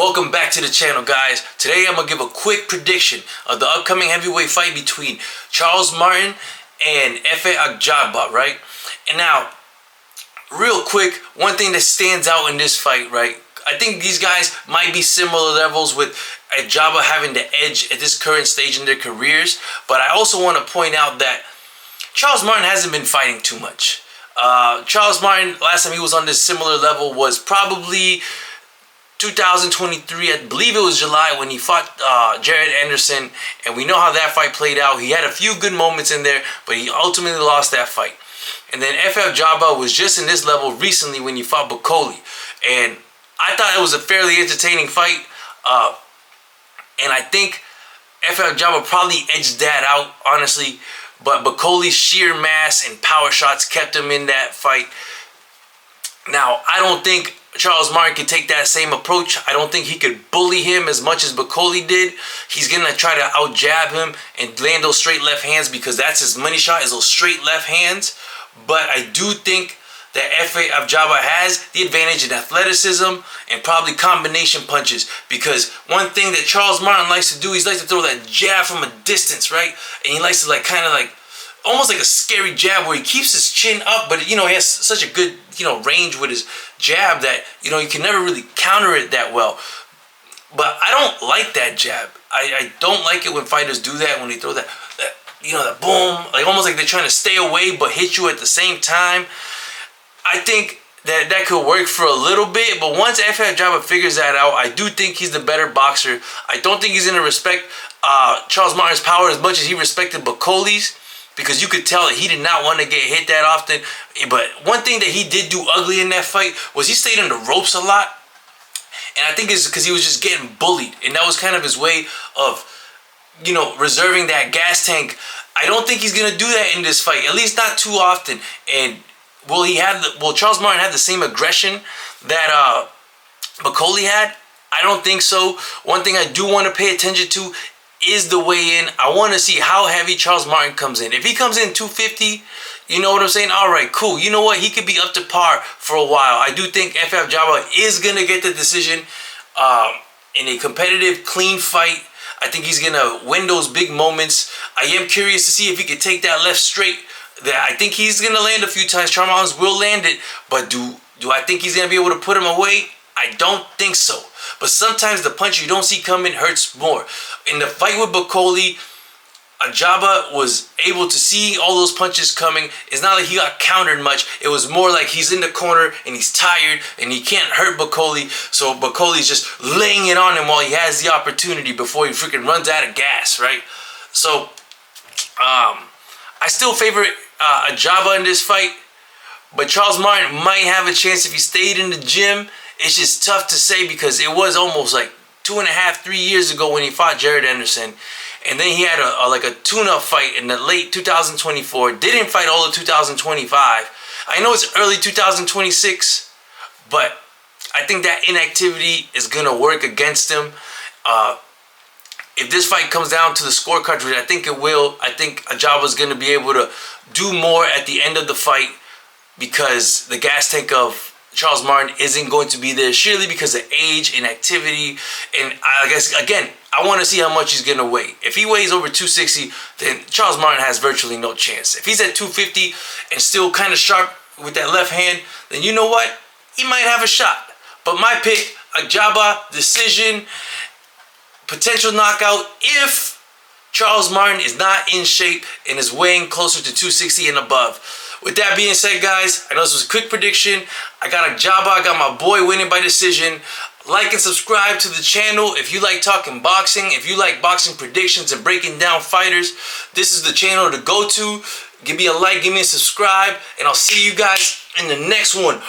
Welcome back to the channel, guys. Today I'm gonna give a quick prediction of the upcoming heavyweight fight between Charles Martin and Efe Ajagba, right? And now, real quick, one thing that stands out in this fight, right? I think these guys might be similar levels, with Ajagba having the edge at this current stage in their careers. But I also want to point out that Charles Martin hasn't been fighting too much. Charles Martin, last time he was on this similar level was probably 2023, I believe it was July, when he fought Jared Anderson, and we know how that fight played out. He had a few good moments in there, but he ultimately lost that fight. And then Efe Ajagba was just in this level recently when he fought Bakoli, and I thought it was a fairly entertaining fight, and I think Efe Ajagba probably edged that out, honestly, but Bakoli's sheer mass and power shots kept him in that fight. Now, I don't think Charles Martin could take that same approach. I don't think he could bully him as much as Bakoli did. He's going to try to out-jab him and land those straight left hands, because that's his money shot, is those straight left hands. But I do think that Efe Ajagba has the advantage in athleticism and probably combination punches, because one thing that Charles Martin likes to do, he likes to throw that jab from a distance, right? And he likes to almost like a scary jab where he keeps his chin up, but he has such a good range with his jab that you can never really counter it that well. But I don't like that jab. I don't like it when fighters do that, when they throw that boom, like almost like they're trying to stay away but hit you at the same time. I think that could work for a little bit, but once Efe Ajagba figures that out, I do think he's the better boxer. I don't think he's going to respect Charles Martin's power as much as he respected Bakoli's, because you could tell that he did not want to get hit that often. But one thing that he did do ugly in that fight was he stayed on the ropes a lot, and I think it's because he was just getting bullied, and that was kind of his way of reserving that gas tank. I don't think he's going to do that in this fight, at least not too often. And will Charles Martin have the same aggression that Bakoli had? I don't think so. One thing I do want to pay attention to is the weigh-in. I want to see how heavy Charles Martin comes in. If he comes in 250, you know what I'm saying? All right, cool. You know what? He could be up to par for a while. I do think Efe Ajagba is going to get the decision in a competitive, clean fight. I think he's going to win those big moments. I am curious to see if he can take that left straight. That I think he's going to land a few times. Charles Martin will land it, but do I think he's going to be able to put him away? I don't think so. But sometimes the punch you don't see coming hurts more. In the fight with Bakoli, Ajagba was able to see all those punches coming. It's not like he got countered much. It was more like he's in the corner and he's tired and he can't hurt Bakoli. So Bakoli's just laying it on him while he has the opportunity before he freaking runs out of gas, right? So, I still favor Ajagba in this fight. But Charles Martin might have a chance if he stayed in the gym. It's just tough to say, because it was almost like 2.5, 3 years ago when he fought Jared Anderson. And then he had a tune-up fight in the late 2024. Didn't fight all of 2025. I know it's early 2026, but I think that inactivity is going to work against him. If this fight comes down to the scorecard, which I think it will, I think Ajagba is going to be able to do more at the end of the fight, because the gas tank of Charles Martin isn't going to be there, surely because of age, inactivity, and I guess, again, I want to see how much he's going to weigh. If he weighs over 260, then Charles Martin has virtually no chance. If he's at 250 and still kind of sharp with that left hand, then you know what? He might have a shot. But my pick, Ajagba, decision, potential knockout if Charles Martin is not in shape and is weighing closer to 260 and above. With that being said, guys, I know this was a quick prediction. I got Ajagba, I got my boy winning by decision. Like and subscribe to the channel if you like talking boxing. If you like boxing predictions and breaking down fighters, this is the channel to go to. Give me a like, give me a subscribe, and I'll see you guys in the next one.